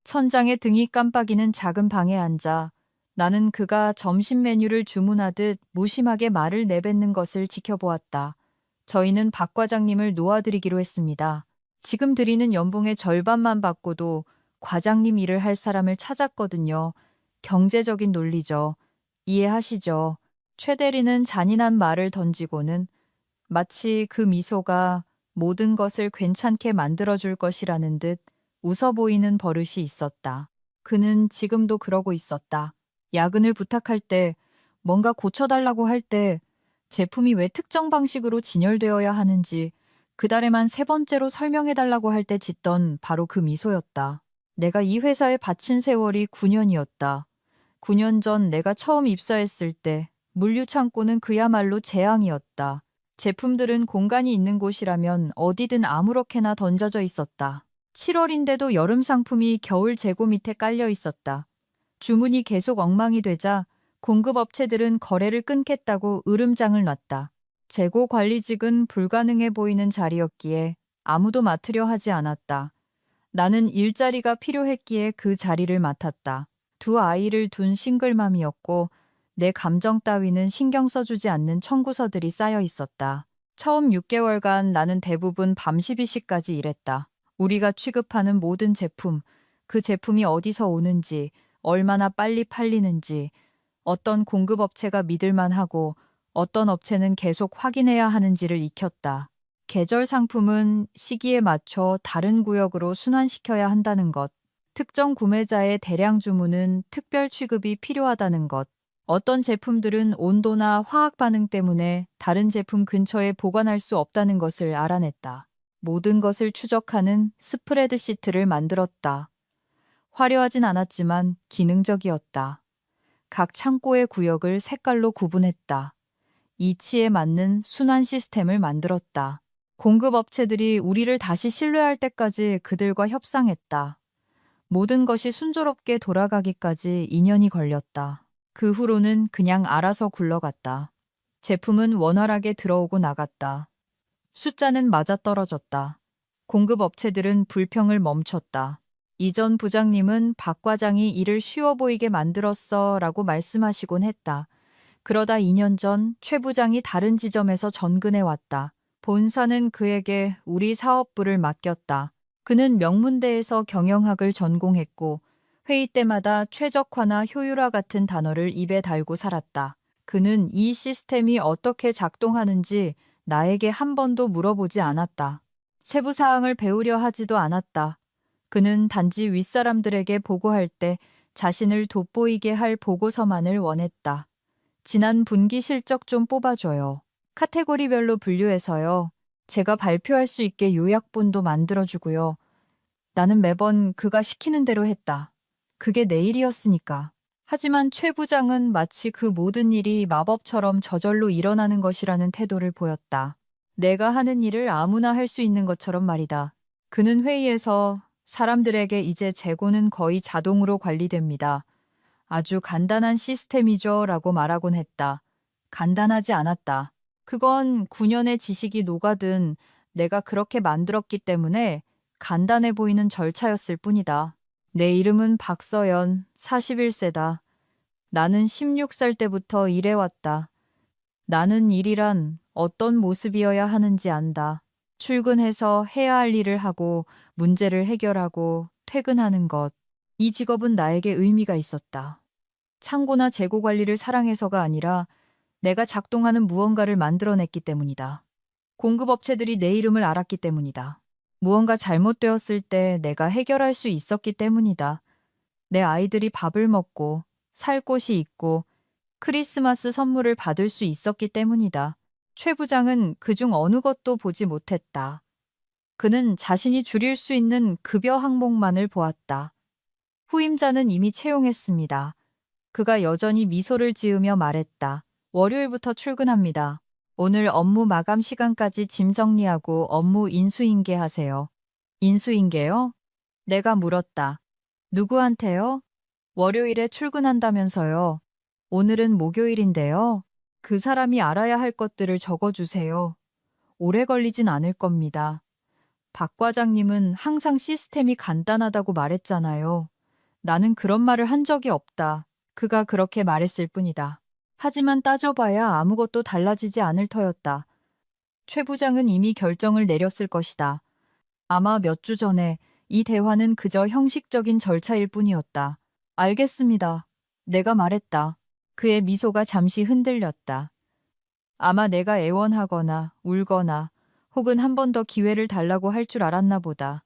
천장에 등이 깜빡이는 작은 방에 앉아 나는 그가 점심 메뉴를 주문하듯 무심하게 말을 내뱉는 것을 지켜보았다. 저희는 박 과장님을 놓아드리기로 했습니다. 지금 드리는 연봉의 절반만 받고도 과장님 일을 할 사람을 찾았거든요. 경제적인 논리죠. 이해하시죠? 최 대리는 잔인한 말을 던지고는 마치 그 미소가 모든 것을 괜찮게 만들어줄 것이라는 듯 웃어 보이는 버릇이 있었다. 그는 지금도 그러고 있었다. 야근을 부탁할 때, 뭔가 고쳐달라고 할 때, 제품이 왜 특정 방식으로 진열되어야 하는지 그달에만 세 번째로 설명해달라고 할 때 짓던 바로 그 미소였다. 내가 이 회사에 바친 세월이 9년이었다. 9년 전 내가 처음 입사했을 때 물류 창고는 그야말로 재앙이었다. 제품들은 공간이 있는 곳이라면 어디든 아무렇게나 던져져 있었다. 7월인데도 여름 상품이 겨울 재고 밑에 깔려 있었다. 주문이 계속 엉망이 되자 공급업체들은 거래를 끊겠다고 으름장을 놨다. 재고 관리직은 불가능해 보이는 자리였기에 아무도 맡으려 하지 않았다. 나는 일자리가 필요했기에 그 자리를 맡았다. 두 아이를 둔 싱글맘이었고 내 감정 따위는 신경 써주지 않는 청구서들이 쌓여 있었다. 처음 6개월간 나는 대부분 밤 12시까지 일했다. 우리가 취급하는 모든 제품, 그 제품이 어디서 오는지, 얼마나 빨리 팔리는지, 어떤 공급업체가 믿을만하고 어떤 업체는 계속 확인해야 하는지를 익혔다. 계절 상품은 시기에 맞춰 다른 구역으로 순환시켜야 한다는 것, 특정 구매자의 대량 주문은 특별 취급이 필요하다는 것, 어떤 제품들은 온도나 화학 반응 때문에 다른 제품 근처에 보관할 수 없다는 것을 알아냈다. 모든 것을 추적하는 스프레드시트를 만들었다. 화려하진 않았지만 기능적이었다. 각 창고의 구역을 색깔로 구분했다. 이치에 맞는 순환 시스템을 만들었다. 공급업체들이 우리를 다시 신뢰할 때까지 그들과 협상했다. 모든 것이 순조롭게 돌아가기까지 2년이 걸렸다. 그 후로는 그냥 알아서 굴러갔다. 제품은 원활하게 들어오고 나갔다. 숫자는 맞아떨어졌다. 공급업체들은 불평을 멈췄다. 이전 부장님은 박 과장이 일을 쉬워 보이게 만들었어 라고 말씀하시곤 했다. 그러다 2년 전 최 부장이 다른 지점에서 전근해 왔다. 본사는 그에게 우리 사업부를 맡겼다. 그는 명문대에서 경영학을 전공했고 회의 때마다 최적화나 효율화 같은 단어를 입에 달고 살았다. 그는 이 시스템이 어떻게 작동하는지 나에게 한 번도 물어보지 않았다. 세부 사항을 배우려 하지도 않았다. 그는 단지 윗사람들에게 보고할 때 자신을 돋보이게 할 보고서만을 원했다. 지난 분기 실적 좀 뽑아줘요. 카테고리별로 분류해서요. 제가 발표할 수 있게 요약본도 만들어주고요. 나는 매번 그가 시키는 대로 했다. 그게 내 일이었으니까. 하지만 최 부장은 마치 그 모든 일이 마법처럼 저절로 일어나는 것이라는 태도를 보였다. 내가 하는 일을 아무나 할 수 있는 것처럼 말이다. 그는 회의에서 사람들에게 이제 재고는 거의 자동으로 관리됩니다. 아주 간단한 시스템이죠 라고 말하곤 했다. 간단하지 않았다. 그건 9년의 지식이 녹아든 내가 그렇게 만들었기 때문에 간단해 보이는 절차였을 뿐이다. 내 이름은 박서연, 41세다. 나는 16살 때부터 일해왔다. 나는 일이란 어떤 모습이어야 하는지 안다. 출근해서 해야 할 일을 하고 문제를 해결하고 퇴근하는 것. 이 직업은 나에게 의미가 있었다. 창고나 재고 관리를 사랑해서가 아니라 내가 작동하는 무언가를 만들어냈기 때문이다. 공급업체들이 내 이름을 알았기 때문이다. 무언가 잘못되었을 때 내가 해결할 수 있었기 때문이다. 내 아이들이 밥을 먹고 살 곳이 있고 크리스마스 선물을 받을 수 있었기 때문이다. 최 부장은 그중 어느 것도 보지 못했다. 그는 자신이 줄일 수 있는 급여 항목만을 보았다. 후임자는 이미 채용했습니다. 그가 여전히 미소를 지으며 말했다. 월요일부터 출근합니다. 오늘 업무 마감 시간까지 짐 정리하고 업무 인수인계하세요. 인수인계요? 내가 물었다. 누구한테요? 월요일에 출근한다면서요. 오늘은 목요일인데요. 그 사람이 알아야 할 것들을 적어주세요. 오래 걸리진 않을 겁니다. 박 과장님은 항상 시스템이 간단하다고 말했잖아요. 나는 그런 말을 한 적이 없다. 그가 그렇게 말했을 뿐이다. 하지만 따져봐야 아무것도 달라지지 않을 터였다. 최 부장은 이미 결정을 내렸을 것이다. 아마 몇 주 전에 이 대화는 그저 형식적인 절차일 뿐이었다. 알겠습니다. 내가 말했다. 그의 미소가 잠시 흔들렸다. 아마 내가 애원하거나 울거나 혹은 한 번 더 기회를 달라고 할 줄 알았나 보다.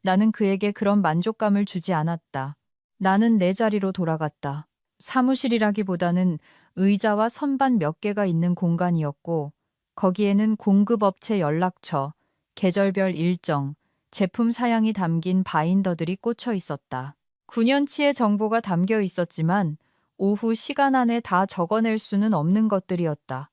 나는 그에게 그런 만족감을 주지 않았다. 나는 내 자리로 돌아갔다. 사무실이라기보다는 의자와 선반 몇 개가 있는 공간이었고 거기에는 공급업체 연락처, 계절별 일정, 제품 사양이 담긴 바인더들이 꽂혀 있었다. 9년치의 정보가 담겨 있었지만 오후 시간 안에 다 적어낼 수는 없는 것들이었다.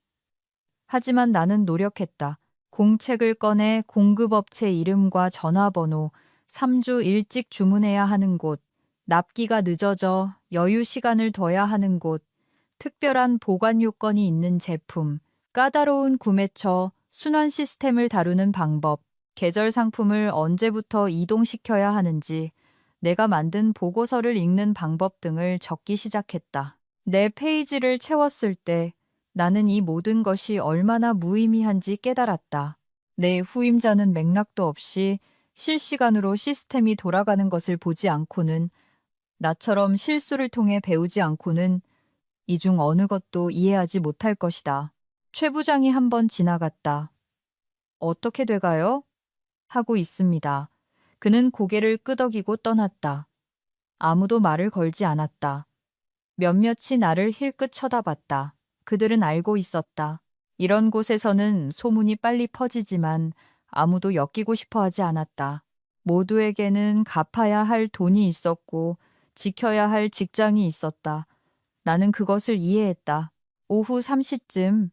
하지만 나는 노력했다. 공책을 꺼내 공급업체 이름과 전화번호, 3주 일찍 주문해야 하는 곳, 납기가 늦어져 여유 시간을 둬야 하는 곳, 특별한 보관 요건이 있는 제품, 까다로운 구매처, 순환 시스템을 다루는 방법, 계절 상품을 언제부터 이동시켜야 하는지, 내가 만든 보고서를 읽는 방법 등을 적기 시작했다. 내 페이지를 채웠을 때 나는 이 모든 것이 얼마나 무의미한지 깨달았다. 내 후임자는 맥락도 없이 실시간으로 시스템이 돌아가는 것을 보지 않고는 나처럼 실수를 통해 배우지 않고는 이 중 어느 것도 이해하지 못할 것이다. 최 부장이 한번 지나갔다. 어떻게 돼가요? 하고 있습니다. 그는 고개를 끄덕이고 떠났다. 아무도 말을 걸지 않았다. 몇몇이 나를 힐끗 쳐다봤다. 그들은 알고 있었다. 이런 곳에서는 소문이 빨리 퍼지지만 아무도 엮이고 싶어 하지 않았다. 모두에게는 갚아야 할 돈이 있었고 지켜야 할 직장이 있었다. 나는 그것을 이해했다. 오후 3시쯤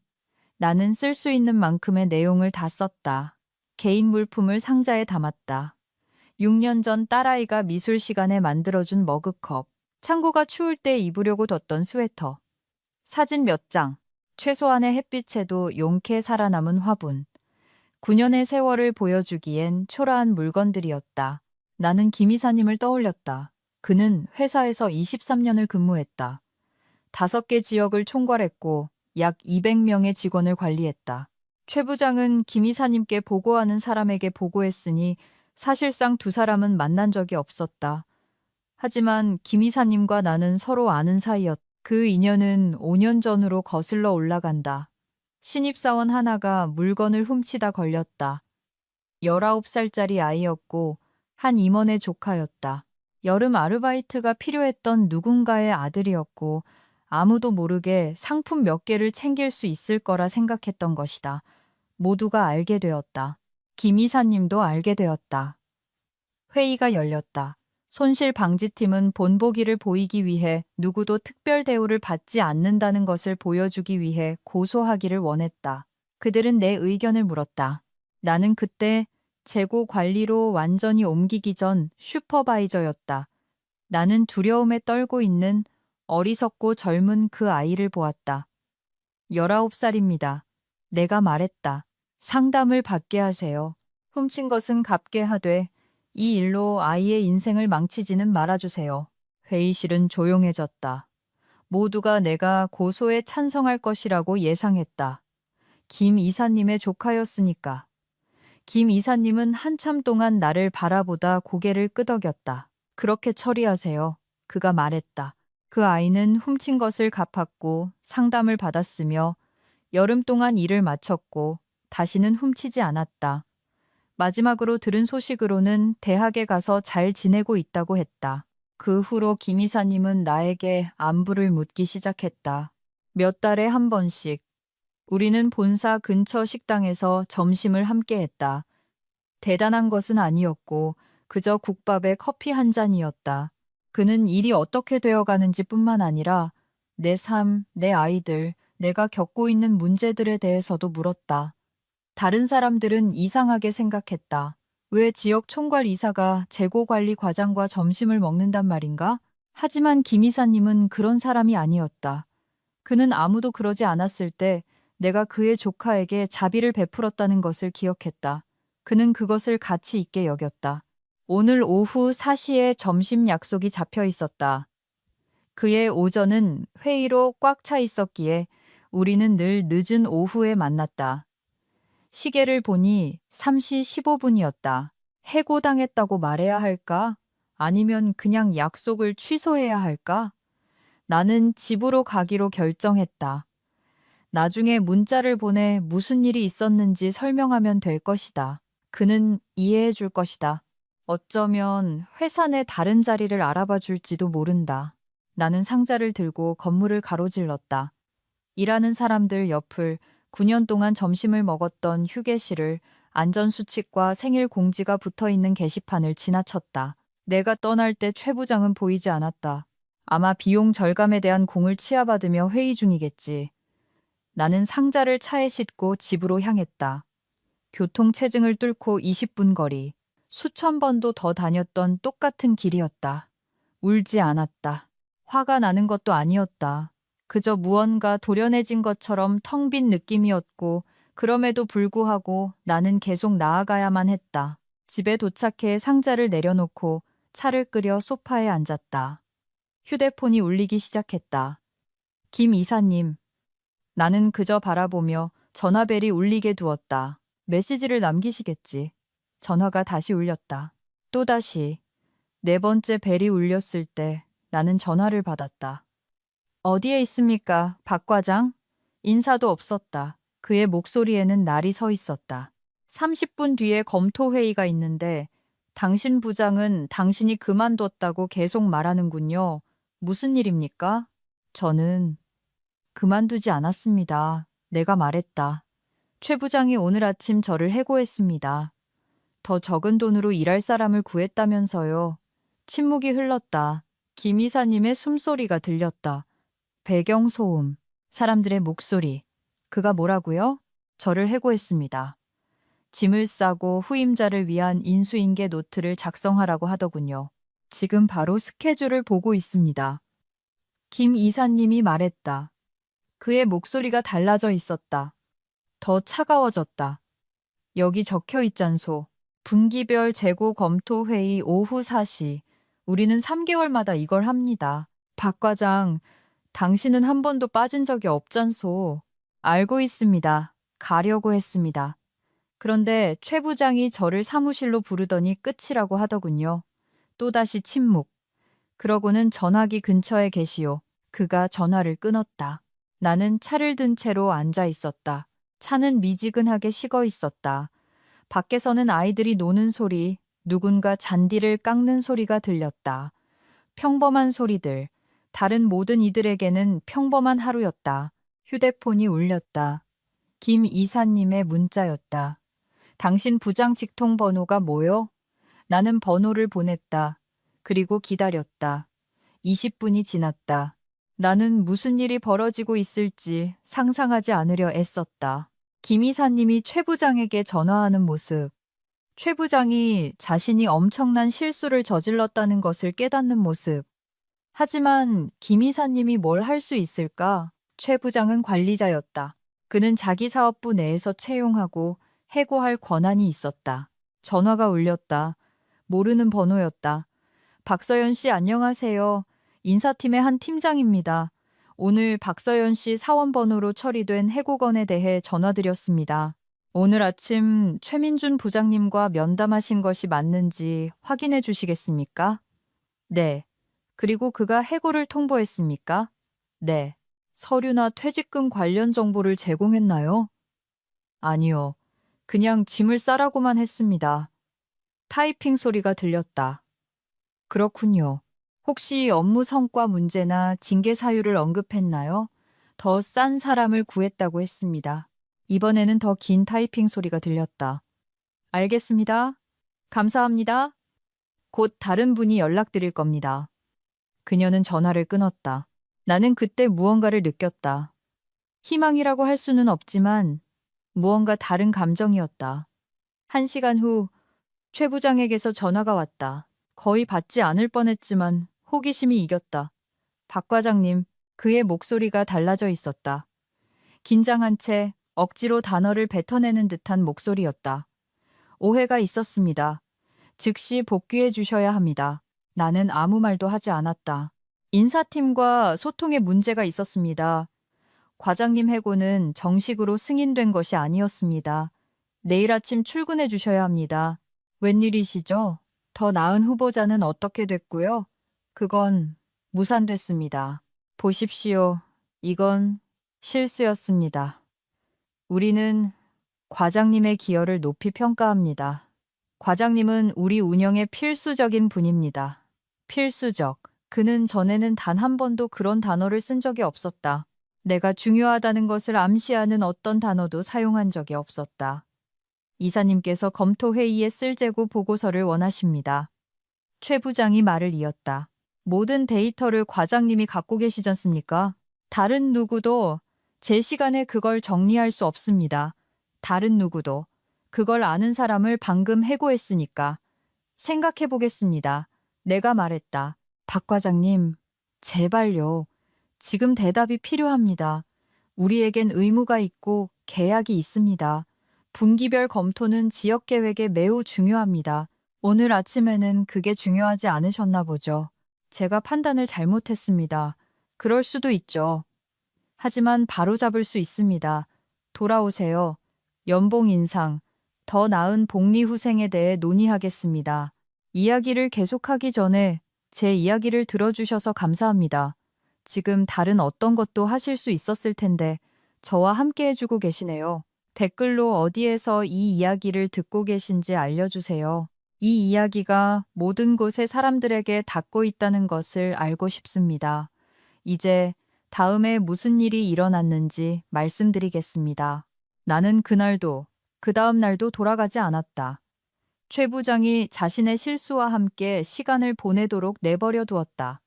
나는 쓸 수 있는 만큼의 내용을 다 썼다. 개인 물품을 상자에 담았다. 6년 전 딸아이가 미술 시간에 만들어준 머그컵, 창고가 추울 때 입으려고 뒀던 스웨터, 사진 몇 장, 최소한의 햇빛에도 용케 살아남은 화분. 9년의 세월을 보여주기엔 초라한 물건들이었다. 나는 김 이사님을 떠올렸다. 그는 회사에서 23년을 근무했다. 5개 지역을 총괄했고 약 200명의 직원을 관리했다. 최 부장은 김 이사님께 보고하는 사람에게 보고했으니 사실상 두 사람은 만난 적이 없었다. 하지만 김 이사님과 나는 서로 아는 사이였다. 그 인연은 5년 전으로 거슬러 올라간다. 신입사원 하나가 물건을 훔치다 걸렸다. 19살짜리 아이였고 한 임원의 조카였다. 여름 아르바이트가 필요했던 누군가의 아들이었고 아무도 모르게 상품 몇 개를 챙길 수 있을 거라 생각했던 것이다. 모두가 알게 되었다. 김 이사님도 알게 되었다. 회의가 열렸다. 손실 방지팀은 본보기를 보이기 위해 누구도 특별 대우를 받지 않는다는 것을 보여주기 위해 고소하기를 원했다. 그들은 내 의견을 물었다. 나는 그때 재고 관리로 완전히 옮기기 전 슈퍼바이저였다. 나는 두려움에 떨고 있는 어리석고 젊은 그 아이를 보았다. 19살입니다. 내가 말했다. 상담을 받게 하세요. 훔친 것은 갚게 하되 이 일로 아이의 인생을 망치지는 말아주세요. 회의실은 조용해졌다. 모두가 내가 고소에 찬성할 것이라고 예상했다. 김 이사님의 조카였으니까. 김 이사님은 한참 동안 나를 바라보다 고개를 끄덕였다. 그렇게 처리하세요. 그가 말했다. 그 아이는 훔친 것을 갚았고 상담을 받았으며 여름 동안 일을 마쳤고 다시는 훔치지 않았다. 마지막으로 들은 소식으로는 대학에 가서 잘 지내고 있다고 했다. 그 후로 김 이사님은 나에게 안부를 묻기 시작했다. 몇 달에 한 번씩. 우리는 본사 근처 식당에서 점심을 함께 했다. 대단한 것은 아니었고 그저 국밥에 커피 한 잔이었다. 그는 일이 어떻게 되어가는지 뿐만 아니라 내 삶, 내 아이들, 내가 겪고 있는 문제들에 대해서도 물었다. 다른 사람들은 이상하게 생각했다. 왜 지역 총괄 이사가 재고관리 과장과 점심을 먹는단 말인가? 하지만 김 이사님은 그런 사람이 아니었다. 그는 아무도 그러지 않았을 때 내가 그의 조카에게 자비를 베풀었다는 것을 기억했다. 그는 그것을 가치 있게 여겼다. 오늘 오후 4시에 점심 약속이 잡혀 있었다. 그의 오전은 회의로 꽉 차 있었기에 우리는 늘 늦은 오후에 만났다. 시계를 보니 3시 15분이었다. 해고당했다고 말해야 할까? 아니면 그냥 약속을 취소해야 할까? 나는 집으로 가기로 결정했다. 나중에 문자를 보내 무슨 일이 있었는지 설명하면 될 것이다. 그는 이해해 줄 것이다. 어쩌면 회사 내 다른 자리를 알아봐 줄지도 모른다. 나는 상자를 들고 건물을 가로질렀다. 일하는 사람들 옆을 9년 동안 점심을 먹었던 휴게실을 안전수칙과 생일 공지가 붙어 있는 게시판을 지나쳤다. 내가 떠날 때 최 부장은 보이지 않았다. 아마 비용 절감에 대한 공을 치아받으며 회의 중이겠지. 나는 상자를 차에 싣고 집으로 향했다. 교통체증을 뚫고 20분 거리. 수천 번도 더 다녔던 똑같은 길이었다. 울지 않았다. 화가 나는 것도 아니었다. 그저 무언가 도련해진 것처럼 텅 빈 느낌이었고 그럼에도 불구하고 나는 계속 나아가야만 했다. 집에 도착해 상자를 내려놓고 차를 끓여 소파에 앉았다. 휴대폰이 울리기 시작했다. 김 이사님. 나는 그저 바라보며 전화벨이 울리게 두었다. 메시지를 남기시겠지. 전화가 다시 울렸다. 또다시 4번째 벨이 울렸을 때 나는 전화를 받았다. 어디에 있습니까, 박 과장? 인사도 없었다. 그의 목소리에는 날이 서 있었다. 30분 뒤에 검토회의가 있는데 당신 부장은 당신이 그만뒀다고 계속 말하는군요. 무슨 일입니까? 저는 그만두지 않았습니다. 내가 말했다. 최 부장이 오늘 아침 저를 해고했습니다. 더 적은 돈으로 일할 사람을 구했다면서요. 침묵이 흘렀다. 김 이사님의 숨소리가 들렸다. 배경소음, 사람들의 목소리. 그가 뭐라고요? 저를 해고했습니다. 짐을 싸고 후임자를 위한 인수인계 노트를 작성하라고 하더군요. 지금 바로 스케줄을 보고 있습니다. 김 이사님이 말했다. 그의 목소리가 달라져 있었다. 더 차가워졌다. 여기 적혀 있잖소. 분기별 재고 검토 회의 오후 4시. 우리는 3개월마다 이걸 합니다. 박 과장, 당신은 한 번도 빠진 적이 없잖소. 알고 있습니다. 가려고 했습니다. 그런데 최 부장이 저를 사무실로 부르더니 끝이라고 하더군요. 또다시 침묵. 그러고는 전화기 근처에 계시오. 그가 전화를 끊었다. 나는 차를 든 채로 앉아 있었다. 차는 미지근하게 식어 있었다. 밖에서는 아이들이 노는 소리, 누군가 잔디를 깎는 소리가 들렸다. 평범한 소리들, 다른 모든 이들에게는 평범한 하루였다. 휴대폰이 울렸다. 김 이사님의 문자였다. 당신 부장 직통 번호가 뭐요? 나는 번호를 보냈다. 그리고 기다렸다. 20분이 지났다. 나는 무슨 일이 벌어지고 있을지 상상하지 않으려 애썼다. 김 이사님이 최 부장에게 전화하는 모습. 최 부장이 자신이 엄청난 실수를 저질렀다는 것을 깨닫는 모습. 하지만 김 이사님이 뭘 할 수 있을까? 최 부장은 관리자였다. 그는 자기 사업부 내에서 채용하고 해고할 권한이 있었다. 전화가 울렸다. 모르는 번호였다. 박서연 씨 안녕하세요. 인사팀의 한 팀장입니다. 오늘 박서연 씨 사원 번호로 처리된 해고건에 대해 전화드렸습니다. 오늘 아침 최민준 부장님과 면담하신 것이 맞는지 확인해 주시겠습니까? 네. 그리고 그가 해고를 통보했습니까? 네. 서류나 퇴직금 관련 정보를 제공했나요? 아니요. 그냥 짐을 싸라고만 했습니다. 타이핑 소리가 들렸다. 그렇군요. 혹시 업무 성과 문제나 징계 사유를 언급했나요? 더 싼 사람을 구했다고 했습니다. 이번에는 더 긴 타이핑 소리가 들렸다. 알겠습니다. 감사합니다. 곧 다른 분이 연락드릴 겁니다. 그녀는 전화를 끊었다. 나는 그때 무언가를 느꼈다. 희망이라고 할 수는 없지만 무언가 다른 감정이었다. 1시간 후 최 부장에게서 전화가 왔다. 거의 받지 않을 뻔했지만 호기심이 이겼다. 박 과장님, 그의 목소리가 달라져 있었다. 긴장한 채 억지로 단어를 뱉어내는 듯한 목소리였다. 오해가 있었습니다. 즉시 복귀해 주셔야 합니다. 나는 아무 말도 하지 않았다. 인사팀과 소통에 문제가 있었습니다. 과장님 해고는 정식으로 승인된 것이 아니었습니다. 내일 아침 출근해 주셔야 합니다. 웬일이시죠? 더 나은 후보자는 어떻게 됐고요? 그건 무산됐습니다. 보십시오. 이건 실수였습니다. 우리는 과장님의 기여를 높이 평가합니다. 과장님은 우리 운영의 필수적인 분입니다. 필수적. 그는 전에는 단 한 번도 그런 단어를 쓴 적이 없었다. 내가 중요하다는 것을 암시하는 어떤 단어도 사용한 적이 없었다. 이사님께서 검토회의에 쓸 재고 보고서를 원하십니다. 최 부장이 말을 이었다. 모든 데이터를 과장님이 갖고 계시지 않습니까? 다른 누구도 제 시간에 그걸 정리할 수 없습니다. 다른 누구도. 그걸 아는 사람을 방금 해고했으니까. 생각해 보겠습니다. 내가 말했다. 박 과장님, 제발요. 지금 대답이 필요합니다. 우리에겐 의무가 있고 계약이 있습니다. 분기별 검토는 지역 계획에 매우 중요합니다. 오늘 아침에는 그게 중요하지 않으셨나 보죠. 제가 판단을 잘못했습니다. 그럴 수도 있죠. 하지만 바로잡을 수 있습니다. 돌아오세요. 연봉 인상, 더 나은 복리 후생에 대해 논의하겠습니다. 이야기를 계속하기 전에 제 이야기를 들어주셔서 감사합니다. 지금 다른 어떤 것도 하실 수 있었을 텐데 저와 함께 해주고 계시네요. 댓글로 어디에서 이 이야기를 듣고 계신지 알려주세요. 이 이야기가 모든 곳의 사람들에게 닿고 있다는 것을 알고 싶습니다. 이제 다음에 무슨 일이 일어났는지 말씀드리겠습니다. 나는 그날도 그 다음 날도 돌아가지 않았다. 최 부장이 자신의 실수와 함께 시간을 보내도록 내버려 두었다.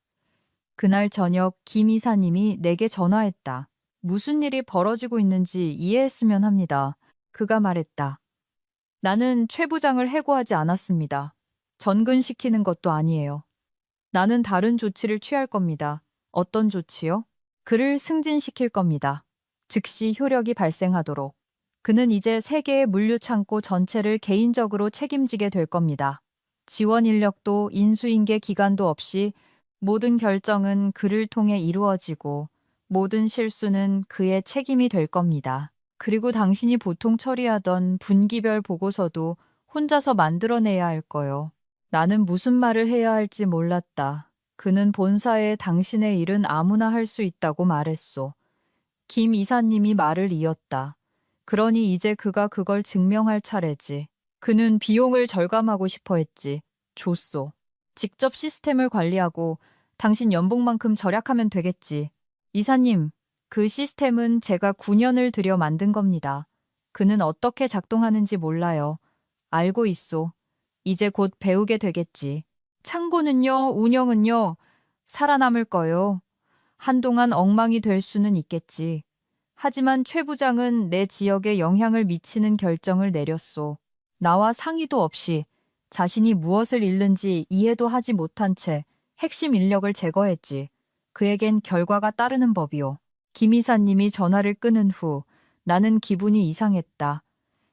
그날 저녁 김 이사님이 내게 전화했다. 무슨 일이 벌어지고 있는지 이해했으면 합니다. 그가 말했다. 나는 최 부장을 해고하지 않았습니다. 전근시키는 것도 아니에요. 나는 다른 조치를 취할 겁니다. 어떤 조치요? 그를 승진시킬 겁니다. 즉시 효력이 발생하도록. 그는 이제 세계의 물류 창고 전체를 개인적으로 책임지게 될 겁니다. 지원 인력도 인수인계 기간도 없이 모든 결정은 그를 통해 이루어지고 모든 실수는 그의 책임이 될 겁니다. 그리고 당신이 보통 처리하던 분기별 보고서도 혼자서 만들어내야 할 거요. 나는 무슨 말을 해야 할지 몰랐다. 그는 본사에 당신의 일은 아무나 할 수 있다고 말했소. 김 이사님이 말을 이었다. 그러니 이제 그가 그걸 증명할 차례지. 그는 비용을 절감하고 싶어 했지. 줬소. 직접 시스템을 관리하고 당신 연봉만큼 절약하면 되겠지. 이사님, 그 시스템은 제가 9년을 들여 만든 겁니다. 그는 어떻게 작동하는지 몰라요. 알고 있소. 이제 곧 배우게 되겠지. 창고는요, 운영은요, 살아남을 거요. 한동안 엉망이 될 수는 있겠지. 하지만 최 부장은 내 지역에 영향을 미치는 결정을 내렸소. 나와 상의도 없이 자신이 무엇을 잃는지 이해도 하지 못한 채 핵심 인력을 제거했지. 그에겐 결과가 따르는 법이오. 김 이사님이 전화를 끊은 후 나는 기분이 이상했다.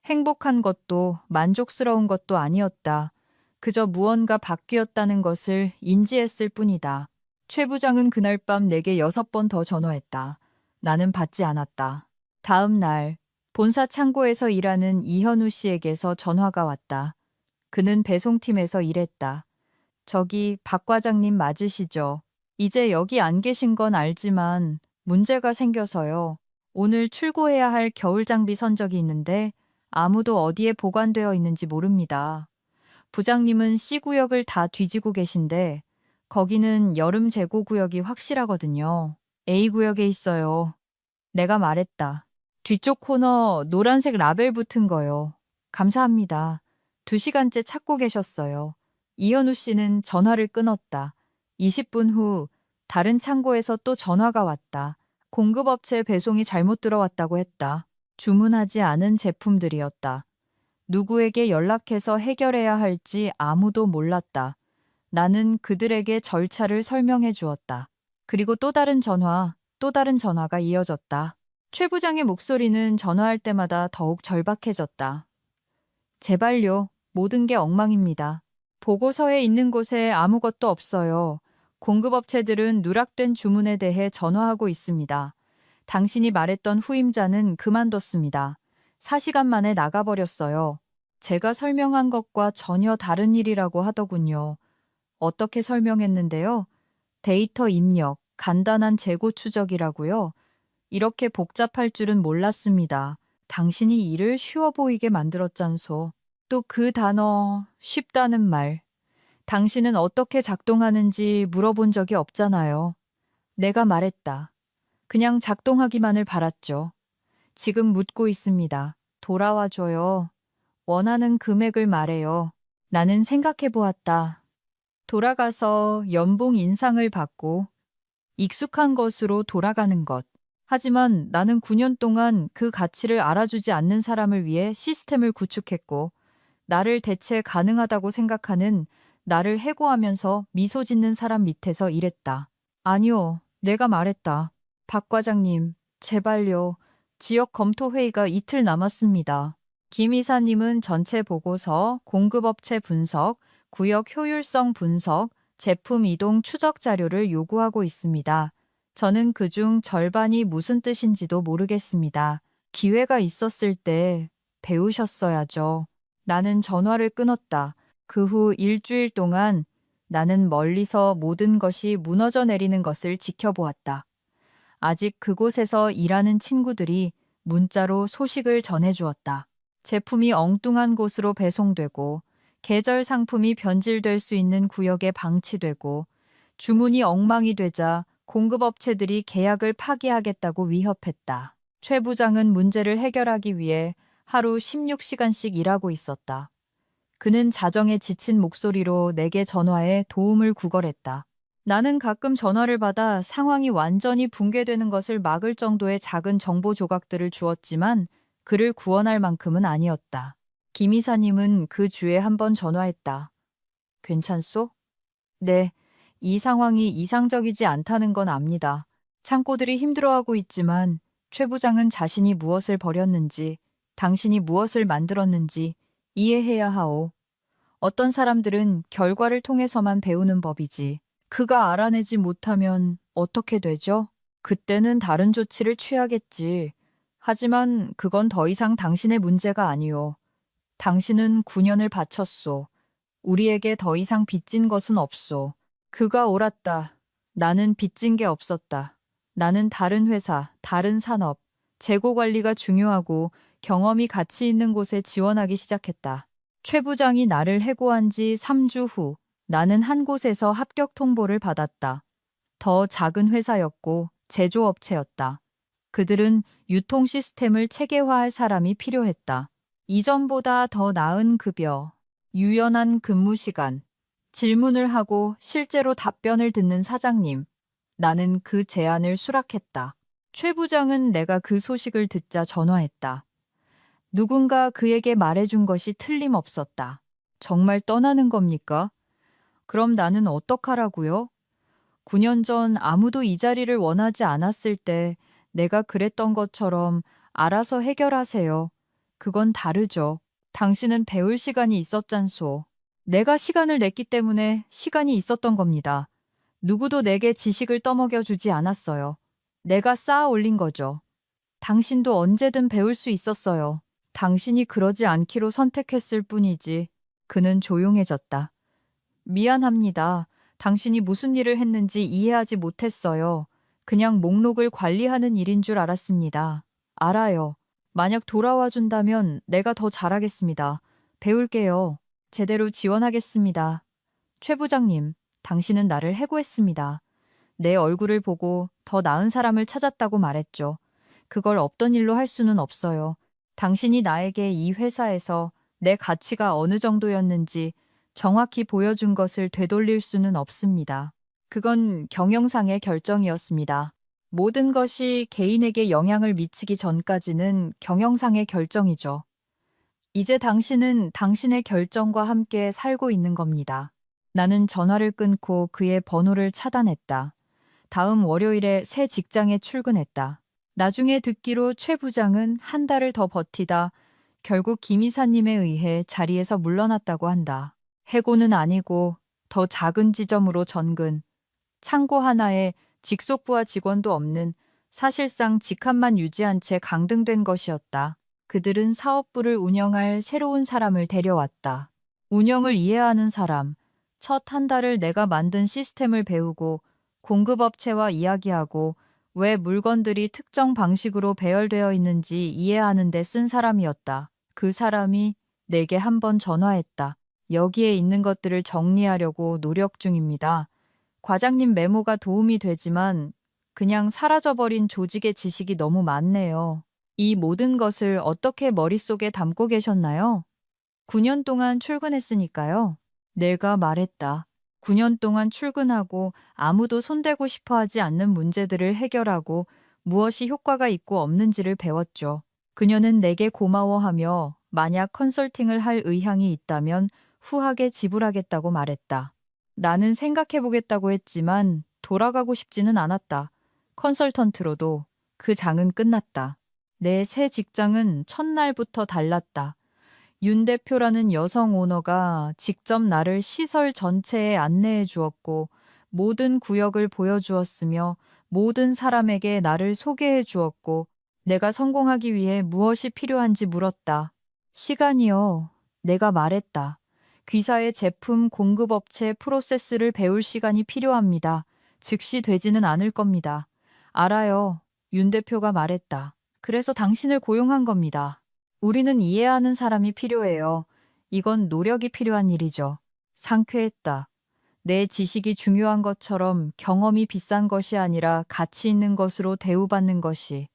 행복한 것도 만족스러운 것도 아니었다. 그저 무언가 바뀌었다는 것을 인지했을 뿐이다. 최 부장은 그날 밤 내게 6번 더 전화했다. 나는 받지 않았다. 다음 날 본사 창고에서 일하는 이현우 씨에게서 전화가 왔다. 그는 배송팀에서 일했다. 저기 박 과장님 맞으시죠? 이제 여기 안 계신 건 알지만 문제가 생겨서요. 오늘 출고해야 할 겨울 장비 선적이 있는데 아무도 어디에 보관되어 있는지 모릅니다. 부장님은 C구역을 다 뒤지고 계신데 거기는 여름 재고 구역이 확실하거든요. A구역에 있어요. 내가 말했다. 뒤쪽 코너 노란색 라벨 붙은 거요. 감사합니다. 2시간째 찾고 계셨어요. 이현우 씨는 전화를 끊었다. 20분 후 다른 창고에서 또 전화가 왔다. 공급업체 배송이 잘못 들어왔다고 했다. 주문하지 않은 제품들이었다. 누구에게 연락해서 해결해야 할지 아무도 몰랐다. 나는 그들에게 절차를 설명해 주었다. 그리고 또 다른 전화가 이어졌다. 최 부장의 목소리는 전화할 때마다 더욱 절박해졌다. 제발요. 모든 게 엉망입니다. 보고서에 있는 곳에 아무것도 없어요. 공급업체들은 누락된 주문에 대해 전화하고 있습니다. 당신이 말했던 후임자는 그만뒀습니다. 4시간 만에 나가버렸어요. 제가 설명한 것과 전혀 다른 일이라고 하더군요. 어떻게 설명했는데요? 데이터 입력, 간단한 재고 추적이라고요? 이렇게 복잡할 줄은 몰랐습니다. 당신이 일을 쉬워 보이게 만들었잖소. 또 그 단어, 쉽다는 말. 당신은 어떻게 작동하는지 물어본 적이 없잖아요. 내가 말했다. 그냥 작동하기만을 바랐죠. 지금 묻고 있습니다. 돌아와줘요. 원하는 금액을 말해요. 나는 생각해 보았다. 돌아가서 연봉 인상을 받고 익숙한 것으로 돌아가는 것. 하지만 나는 9년 동안 그 가치를 알아주지 않는 사람을 위해 시스템을 구축했고, 나를 대체 가능하다고 생각하는 나를 해고하면서 미소 짓는 사람 밑에서 일했다. 아니요, 내가 말했다. 박 과장님, 제발요. 지역 검토 회의가 이틀 남았습니다. 김 이사님은 전체 보고서, 공급업체 분석, 구역 효율성 분석, 제품 이동 추적 자료를 요구하고 있습니다. 저는 그중 절반이 무슨 뜻인지도 모르겠습니다. 기회가 있었을 때 배우셨어야죠. 나는 전화를 끊었다. 그 후 일주일 동안 나는 멀리서 모든 것이 무너져 내리는 것을 지켜보았다. 아직 그곳에서 일하는 친구들이 문자로 소식을 전해주었다. 제품이 엉뚱한 곳으로 배송되고 계절 상품이 변질될 수 있는 구역에 방치되고 주문이 엉망이 되자 공급업체들이 계약을 파기하겠다고 위협했다. 최 부장은 문제를 해결하기 위해 하루 16시간씩 일하고 있었다. 그는 자정에 지친 목소리로 내게 전화해 도움을 구걸했다. 나는 가끔 전화를 받아 상황이 완전히 붕괴되는 것을 막을 정도의 작은 정보 조각들을 주었지만 그를 구원할 만큼은 아니었다. 김 이사님은 그 주에 한 번 전화했다. 괜찮소? 네, 이 상황이 이상적이지 않다는 건 압니다. 창고들이 힘들어하고 있지만 최 부장은 자신이 무엇을 버렸는지, 당신이 무엇을 만들었는지 이해해야 하오. 어떤 사람들은 결과를 통해서만 배우는 법이지. 그가 알아내지 못하면 어떻게 되죠? 그때는 다른 조치를 취하겠지. 하지만 그건 더 이상 당신의 문제가 아니오. 당신은 9년을 바쳤소. 우리에게 더 이상 빚진 것은 없소. 그가 옳았다. 나는 빚진 게 없었다. 나는 다른 회사, 다른 산업, 재고 관리가 중요하고 경험이 가치 있는 곳에 지원하기 시작했다. 최 부장이 나를 해고한 지 3주 후 나는 한 곳에서 합격 통보를 받았다. 더 작은 회사였고 제조업체였다. 그들은 유통 시스템을 체계화할 사람이 필요했다. 이전보다 더 나은 급여, 유연한 근무 시간, 질문을 하고 실제로 답변을 듣는 사장님. 나는 그 제안을 수락했다. 최 부장은 내가 그 소식을 듣자 전화했다. 누군가 그에게 말해준 것이 틀림없었다. 정말 떠나는 겁니까? 그럼 나는 어떡하라고요? 9년 전 아무도 이 자리를 원하지 않았을 때 내가 그랬던 것처럼 알아서 해결하세요. 그건 다르죠. 당신은 배울 시간이 있었잖소. 내가 시간을 냈기 때문에 시간이 있었던 겁니다. 누구도 내게 지식을 떠먹여 주지 않았어요. 내가 쌓아 올린 거죠. 당신도 언제든 배울 수 있었어요. 당신이 그러지 않기로 선택했을 뿐이지. 그는 조용해졌다. 미안합니다. 당신이 무슨 일을 했는지 이해하지 못했어요. 그냥 목록을 관리하는 일인 줄 알았습니다. 알아요. 만약 돌아와 준다면 내가 더 잘하겠습니다. 배울게요. 제대로 지원하겠습니다. 최 부장님, 당신은 나를 해고했습니다. 내 얼굴을 보고 더 나은 사람을 찾았다고 말했죠. 그걸 없던 일로 할 수는 없어요. 당신이 나에게 이 회사에서 내 가치가 어느 정도였는지 정확히 보여준 것을 되돌릴 수는 없습니다. 그건 경영상의 결정이었습니다. 모든 것이 개인에게 영향을 미치기 전까지는 경영상의 결정이죠. 이제 당신은 당신의 결정과 함께 살고 있는 겁니다. 나는 전화를 끊고 그의 번호를 차단했다. 다음 월요일에 새 직장에 출근했다. 나중에 듣기로 최 부장은 한 달을 더 버티다 결국 김 이사님에 의해 자리에서 물러났다고 한다. 해고는 아니고 더 작은 지점으로 전근. 창고 하나에 직속부하 직원도 없는 사실상 직함만 유지한 채 강등된 것이었다. 그들은 사업부를 운영할 새로운 사람을 데려왔다. 운영을 이해하는 사람. 첫 한 달을 내가 만든 시스템을 배우고 공급업체와 이야기하고 왜 물건들이 특정 방식으로 배열되어 있는지 이해하는 데 쓴 사람이었다. 그 사람이 내게 한 번 전화했다. 여기에 있는 것들을 정리하려고 노력 중입니다. 과장님 메모가 도움이 되지만 그냥 사라져버린 조직의 지식이 너무 많네요. 이 모든 것을 어떻게 머릿속에 담고 계셨나요? 9년 동안 출근했으니까요. 내가 말했다. 9년 동안 출근하고 아무도 손대고 싶어 하지 않는 문제들을 해결하고 무엇이 효과가 있고 없는지를 배웠죠. 그녀는 내게 고마워하며 만약 컨설팅을 할 의향이 있다면 후하게 지불하겠다고 말했다. 나는 생각해보겠다고 했지만 돌아가고 싶지는 않았다. 컨설턴트로도 그 장은 끝났다. 내 새 직장은 첫날부터 달랐다. 윤 대표라는 여성 오너가 직접 나를 시설 전체에 안내해 주었고 모든 구역을 보여주었으며 모든 사람에게 나를 소개해 주었고 내가 성공하기 위해 무엇이 필요한지 물었다. 시간이요. 내가 말했다. 귀사의 제품 공급업체 프로세스를 배울 시간이 필요합니다. 즉시 되지는 않을 겁니다. 알아요. 윤 대표가 말했다. 그래서 당신을 고용한 겁니다. 우리는 이해하는 사람이 필요해요. 이건 노력이 필요한 일이죠. 상쾌했다. 내 지식이 중요한 것처럼 경험이 비싼 것이 아니라 가치 있는 것으로 대우받는 것이.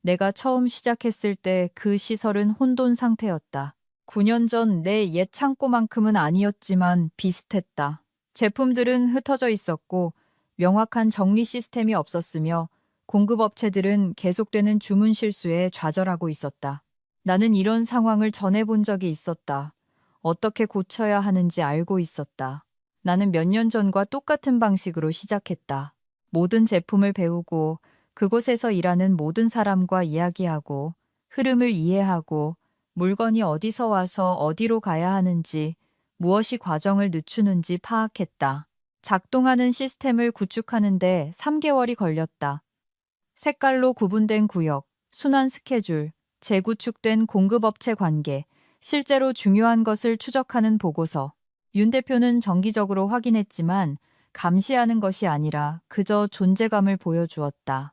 내가 처음 시작했을 때 그 시설은 혼돈 상태였다. 9년 전 내 옛 창고만큼은 아니었지만 비슷했다. 제품들은 흩어져 있었고 명확한 정리 시스템이 없었으며 공급업체들은 계속되는 주문 실수에 좌절하고 있었다. 나는 이런 상황을 전해본 적이 있었다. 어떻게 고쳐야 하는지 알고 있었다. 나는 몇 년 전과 똑같은 방식으로 시작했다. 모든 제품을 배우고 그곳에서 일하는 모든 사람과 이야기하고 흐름을 이해하고 물건이 어디서 와서 어디로 가야 하는지 무엇이 과정을 늦추는지 파악했다. 작동하는 시스템을 구축하는데 3개월이 걸렸다. 색깔로 구분된 구역, 순환 스케줄, 재구축된 공급업체 관계, 실제로 중요한 것을 추적하는 보고서. 윤 대표는 정기적으로 확인했지만 감시하는 것이 아니라 그저 존재감을 보여주었다.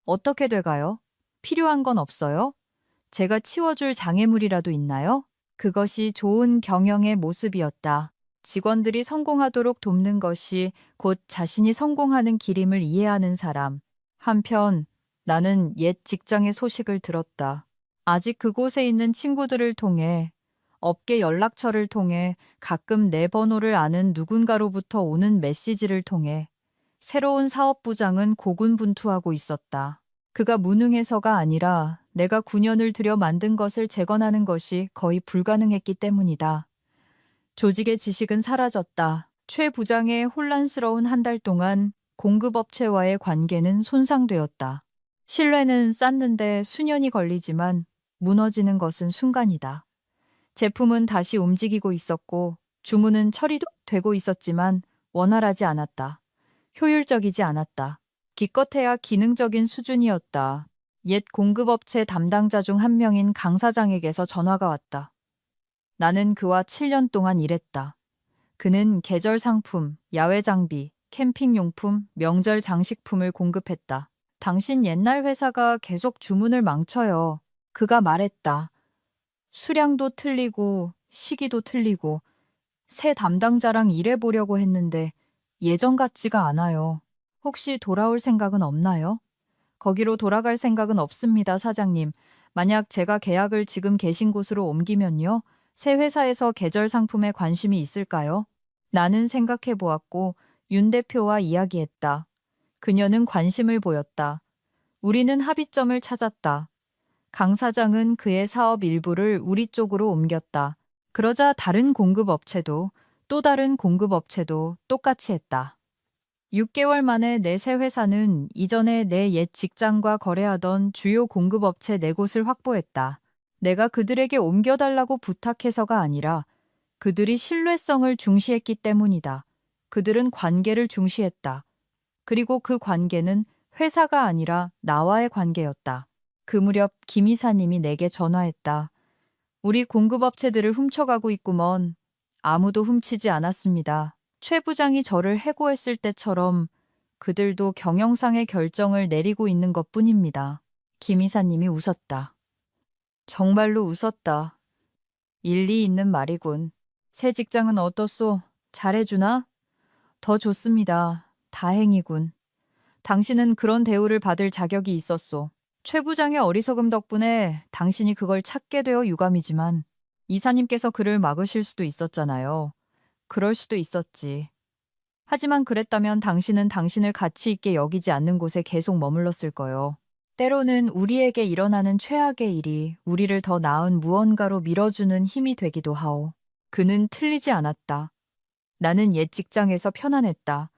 어떻게 돼가요? 필요한 건 없어요? 제가 치워줄 장애물이라도 있나요? 그것이 좋은 경영의 모습이었다. 직원들이 성공하도록 돕는 것이 곧 자신이 성공하는 길임을 이해하는 사람. 한편 나는 옛 직장의 소식을 들었다. 아직 그곳에 있는 친구들을 통해 업계 연락처를 통해 가끔 내 번호를 아는 누군가로부터 오는 메시지를 통해 새로운 사업부장은 고군분투하고 있었다. 그가 무능해서가 아니라 내가 9년을 들여 만든 것을 재건하는 것이 거의 불가능했기 때문이다. 조직의 지식은 사라졌다. 최 부장의 혼란스러운 한 달 동안 공급업체와의 관계는 손상되었다. 신뢰는 쌓는데 수년이 걸리지만 무너지는 것은 순간이다. 제품은 다시 움직이고 있었고 주문은 처리도 되고 있었지만 원활하지 않았다. 효율적이지 않았다. 기껏해야 기능적인 수준이었다. 옛 공급업체 담당자 중 한 명인 강 사장에게서 전화가 왔다. 나는 그와 7년 동안 일했다. 그는 계절 상품, 야외 장비, 캠핑용품, 명절 장식품을 공급했다. 당신 옛날 회사가 계속 주문을 망쳐요. 그가 말했다. 수량도 틀리고 시기도 틀리고 새 담당자랑 일해보려고 했는데 예전 같지가 않아요. 혹시 돌아올 생각은 없나요? 거기로 돌아갈 생각은 없습니다, 사장님. 만약 제가 계약을 지금 계신 곳으로 옮기면요. 새 회사에서 계절 상품에 관심이 있을까요? 나는 생각해 보았고 윤 대표와 이야기했다. 그녀는 관심을 보였다. 우리는 합의점을 찾았다. 강 사장은 그의 사업 일부를 우리 쪽으로 옮겼다. 그러자 다른 공급업체도 또 다른 공급업체도 똑같이 했다. 6개월 만에 내 새 회사는 이전에 내 옛 직장과 거래하던 주요 공급업체 4곳을 확보했다. 내가 그들에게 옮겨달라고 부탁해서가 아니라 그들이 신뢰성을 중시했기 때문이다. 그들은 관계를 중시했다. 그리고 그 관계는 회사가 아니라 나와의 관계였다. 그 무렵 김 이사님이 내게 전화했다. 우리 공급업체들을 훔쳐가고 있구먼. 아무도 훔치지 않았습니다. 최 부장이 저를 해고했을 때처럼 그들도 경영상의 결정을 내리고 있는 것뿐입니다. 김 이사님이 웃었다. 정말로 웃었다. 일리 있는 말이군. 새 직장은 어떻소? 잘해주나? 더 좋습니다. 다행이군. 당신은 그런 대우를 받을 자격이 있었소. 최 부장의 어리석음 덕분에 당신이 그걸 찾게 되어 유감이지만 이사님께서 그를 막으실 수도 있었잖아요. 그럴 수도 있었지. 하지만 그랬다면 당신은 당신을 가치 있게 여기지 않는 곳에 계속 머물렀을 거요. 때로는 우리에게 일어나는 최악의 일이 우리를 더 나은 무언가로 밀어주는 힘이 되기도 하오. 그는 틀리지 않았다. 나는 옛 직장에서 편안했다.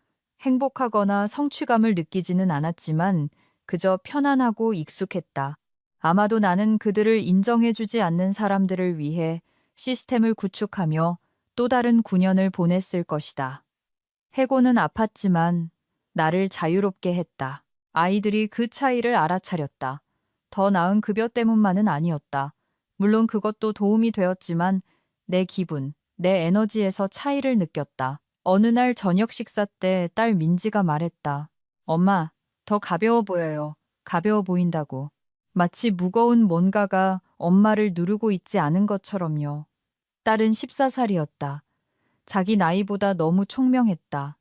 행복하거나 성취감을 느끼지는 않았지만 그저 편안하고 익숙했다. 아마도 나는 그들을 인정해주지 않는 사람들을 위해 시스템을 구축하며 또 다른 9년을 보냈을 것이다. 해고는 아팠지만 나를 자유롭게 했다. 아이들이 그 차이를 알아차렸다. 더 나은 급여 때문만은 아니었다. 물론 그것도 도움이 되었지만 내 기분, 내 에너지에서 차이를 느꼈다. 어느 날 저녁 식사 때 딸 민지가 말했다. 엄마, 더 가벼워 보여요. 가벼워 보인다고. 마치 무거운 뭔가가 엄마를 누르고 있지 않은 것처럼요. 딸은 14살이었다. 자기 나이보다 너무 총명했다.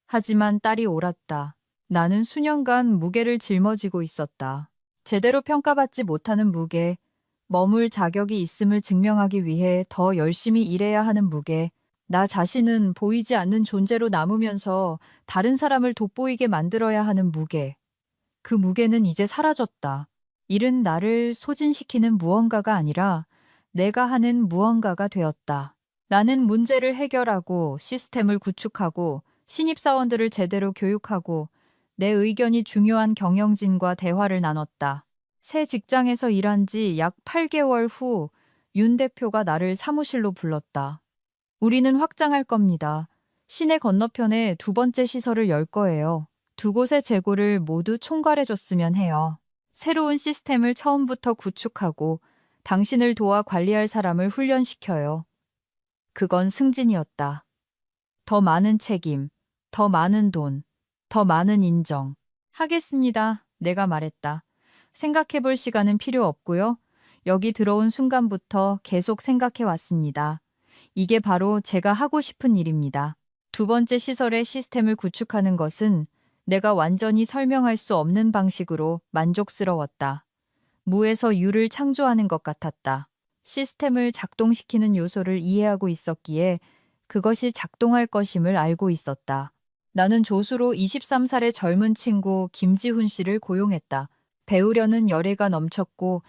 하지만 딸이 옳았다. 나는 수년간 무게를 짊어지고 있었다. 제대로 평가받지 못하는 무게, 머물 자격이 있음을 증명하기 위해 더 열심히 일해야 하는 무게, 나 자신은 보이지 않는 존재로 남으면서 다른 사람을 돋보이게 만들어야 하는 무게. 그 무게는 이제 사라졌다. 일은 나를 소진시키는 무언가가 아니라 내가 하는 무언가가 되었다. 나는 문제를 해결하고 시스템을 구축하고 신입사원들을 제대로 교육하고 내 의견이 중요한 경영진과 대화를 나눴다. 새 직장에서 일한 지 약 8개월 후 윤 대표가 나를 사무실로 불렀다. 우리는 확장할 겁니다. 시내 건너편에 두 번째 시설을 열 거예요. 두 곳의 재고를 모두 총괄해줬으면 해요. 새로운 시스템을 처음부터 구축하고 당신을 도와 관리할 사람을 훈련시켜요. 그건 승진이었다. 더 많은 책임, 더 많은 돈, 더 많은 인정. 하겠습니다. 내가 말했다. 생각해볼 시간은 필요 없고요. 여기 들어온 순간부터 계속 생각해 왔습니다. 이게 바로 제가 하고 싶은 일입니다. 두 번째 시설의 시스템을 구축하는 것은 내가 완전히 설명할 수 없는 방식으로 만족스러웠다. 무에서 유를 창조하는 것 같았다. 시스템을 작동시키는 요소를 이해하고 있었기에 그것이 작동할 것임을 알고 있었다. 나는 조수로 23살의 젊은 친구 김지훈 씨를 고용했다. 배우려는 열의가 넘쳤고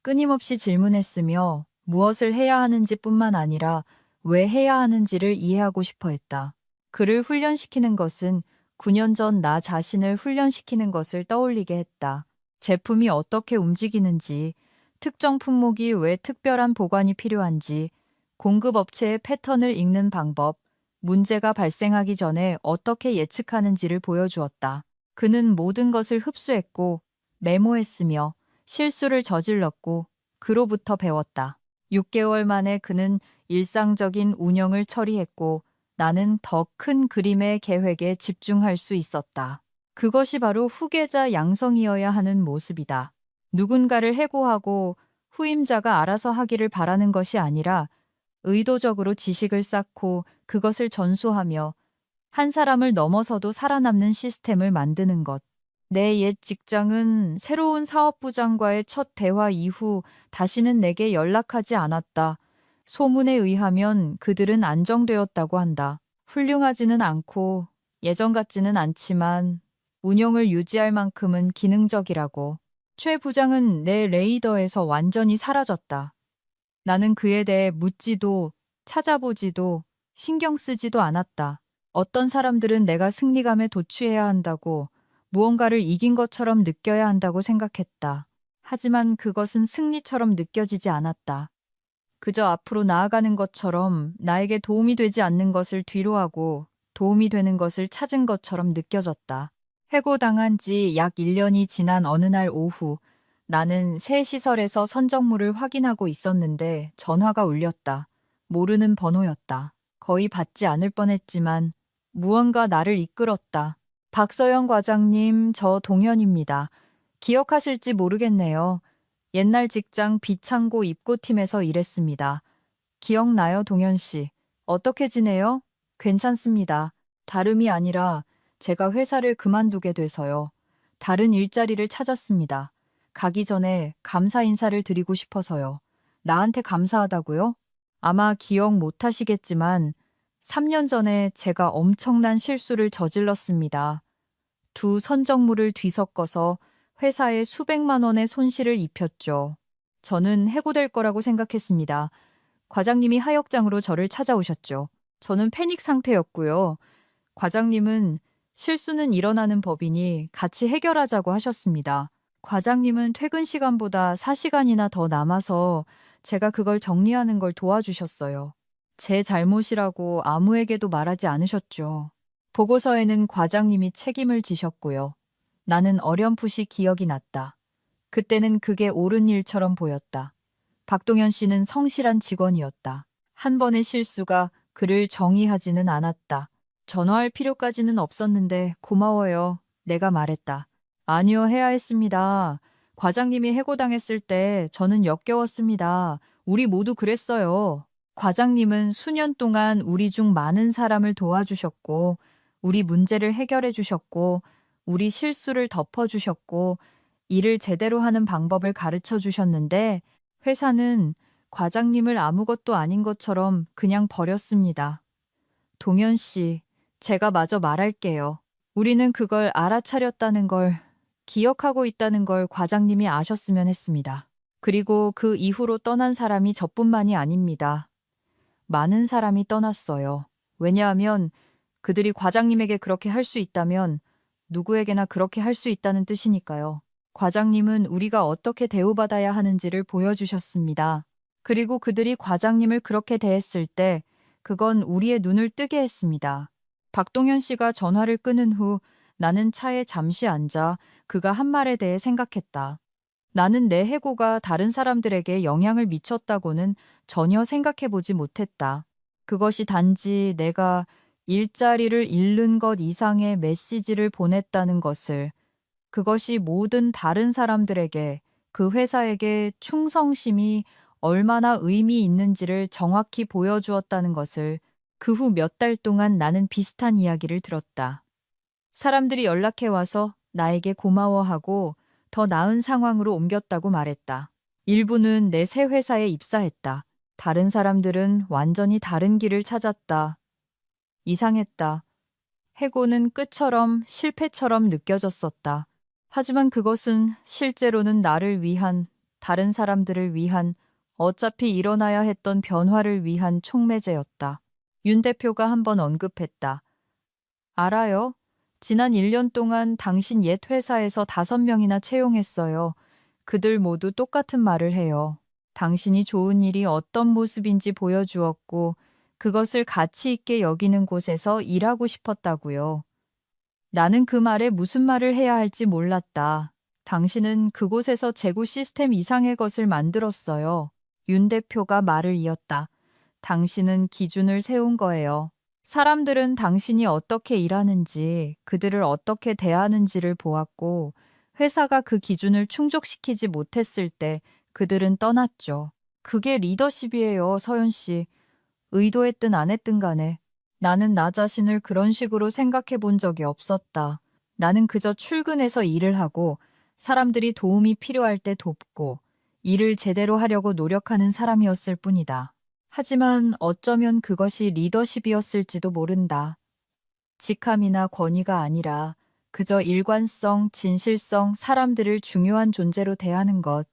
끊임없이 질문했으며 무엇을 해야 하는지 뿐만 아니라 왜 해야 하는지를 이해하고 싶어 했다. 그를 훈련시키는 것은 9년 전 나 자신을 훈련시키는 것을 떠올리게 했다. 제품이 어떻게 움직이는지, 특정 품목이 왜 특별한 보관이 필요한지, 공급업체의 패턴을 읽는 방법, 문제가 발생하기 전에 어떻게 예측하는지를 보여주었다. 그는 모든 것을 흡수했고 메모했으며 실수를 저질렀고 그로부터 배웠다. 6개월 만에 그는 일상적인 운영을 처리했고 나는 더 큰 그림의 계획에 집중할 수 있었다. 그것이 바로 후계자 양성이어야 하는 모습이다. 누군가를 해고하고 후임자가 알아서 하기를 바라는 것이 아니라 의도적으로 지식을 쌓고 그것을 전수하며 한 사람을 넘어서도 살아남는 시스템을 만드는 것. 내 옛 직장은 새로운 사업부장과의 첫 대화 이후 다시는 내게 연락하지 않았다. 소문에 의하면 그들은 안정되었다고 한다. 훌륭하지는 않고 예전 같지는 않지만 운영을 유지할 만큼은 기능적이라고. 최 부장은 내 레이더에서 완전히 사라졌다. 나는 그에 대해 묻지도 찾아보지도 신경 쓰지도 않았다. 어떤 사람들은 내가 승리감에 도취해야 한다고 무언가를 이긴 것처럼 느껴야 한다고 생각했다. 하지만 그것은 승리처럼 느껴지지 않았다. 그저 앞으로 나아가는 것처럼 나에게 도움이 되지 않는 것을 뒤로하고 도움이 되는 것을 찾은 것처럼 느껴졌다. 해고당한 지 약 1년이 지난 어느 날 오후, 나는 새 시설에서 선적물을 확인하고 있었는데 전화가 울렸다. 모르는 번호였다. 거의 받지 않을 뻔했지만 무언가 나를 이끌었다. 박서영 과장님, 저 동현입니다. 기억하실지 모르겠네요. 옛날 직장 비창고 입고팀에서 일했습니다. 기억나요, 동현 씨? 어떻게 지내요? 괜찮습니다. 다름이 아니라 제가 회사를 그만두게 돼서요. 다른 일자리를 찾았습니다. 가기 전에 감사 인사를 드리고 싶어서요. 나한테 감사하다고요? 아마 기억 못 하시겠지만 3년 전에 제가 엄청난 실수를 저질렀습니다. 두 선적물을 뒤섞어서 회사에 수백만 원의 손실을 입혔죠. 저는 해고될 거라고 생각했습니다. 과장님이 하역장으로 저를 찾아오셨죠. 저는 패닉 상태였고요. 과장님은 실수는 일어나는 법이니 같이 해결하자고 하셨습니다. 과장님은 퇴근 시간보다 4시간이나 더 남아서 제가 그걸 정리하는 걸 도와주셨어요. 제 잘못이라고 아무에게도 말하지 않으셨죠. 보고서에는 과장님이 책임을 지셨고요. 나는 어렴풋이 기억이 났다. 그때는 그게 옳은 일처럼 보였다. 박동현 씨는 성실한 직원이었다. 한 번의 실수가 그를 정의하지는 않았다. 전화할 필요까지는 없었는데 고마워요. 내가 말했다. 아니요, 해야 했습니다. 과장님이 해고당했을 때 저는 역겨웠습니다. 우리 모두 그랬어요. 과장님은 수년 동안 우리 중 많은 사람을 도와주셨고, 우리 문제를 해결해 주셨고, 우리 실수를 덮어주셨고, 일을 제대로 하는 방법을 가르쳐 주셨는데, 회사는 과장님을 아무것도 아닌 것처럼 그냥 버렸습니다. 동현 씨, 제가 마저 말할게요. 우리는 그걸 알아차렸다는 걸, 기억하고 있다는 걸 과장님이 아셨으면 했습니다. 그리고 그 이후로 떠난 사람이 저뿐만이 아닙니다. 많은 사람이 떠났어요. 왜냐하면 그들이 과장님에게 그렇게 할 수 있다면 누구에게나 그렇게 할 수 있다는 뜻이니까요. 과장님은 우리가 어떻게 대우받아야 하는지를 보여주셨습니다. 그리고 그들이 과장님을 그렇게 대했을 때 그건 우리의 눈을 뜨게 했습니다. 박동현 씨가 전화를 끊은 후 나는 차에 잠시 앉아 그가 한 말에 대해 생각했다. 나는 내 해고가 다른 사람들에게 영향을 미쳤다고는 전혀 생각해보지 못했다. 그것이 단지 내가 일자리를 잃는 것 이상의 메시지를 보냈다는 것을, 그것이 모든 다른 사람들에게, 그 회사에게 충성심이 얼마나 의미 있는지를 정확히 보여주었다는 것을 그 후 몇 달 동안 나는 비슷한 이야기를 들었다. 사람들이 연락해 와서 나에게 고마워하고 더 나은 상황으로 옮겼다고 말했다. 일부는 내 새 회사에 입사했다. 다른 사람들은 완전히 다른 길을 찾았다. 이상했다. 해고는 끝처럼 실패처럼 느껴졌었다. 하지만 그것은 실제로는 나를 위한, 다른 사람들을 위한, 어차피 일어나야 했던 변화를 위한 촉매제였다. 윤 대표가 한번 언급했다. 알아요? 지난 1년 동안 당신 옛 회사에서 5명이나 채용했어요. 그들 모두 똑같은 말을 해요. 당신이 좋은 일이 어떤 모습인지 보여주었고 그것을 가치 있게 여기는 곳에서 일하고 싶었다고요. 나는 그 말에 무슨 말을 해야 할지 몰랐다. 당신은 그곳에서 재고 시스템 이상의 것을 만들었어요. 윤 대표가 말을 이었다. 당신은 기준을 세운 거예요. 사람들은 당신이 어떻게 일하는지, 그들을 어떻게 대하는지를 보았고, 회사가 그 기준을 충족시키지 못했을 때 그들은 떠났죠. 그게 리더십이에요, 서연 씨. 의도했든 안 했든 간에. 나는 나 자신을 그런 식으로 생각해 본 적이 없었다. 나는 그저 출근해서 일을 하고, 사람들이 도움이 필요할 때 돕고, 일을 제대로 하려고 노력하는 사람이었을 뿐이다. 하지만 어쩌면 그것이 리더십이었을지도 모른다. 직함이나 권위가 아니라 그저 일관성, 진실성, 사람들을 중요한 존재로 대하는 것.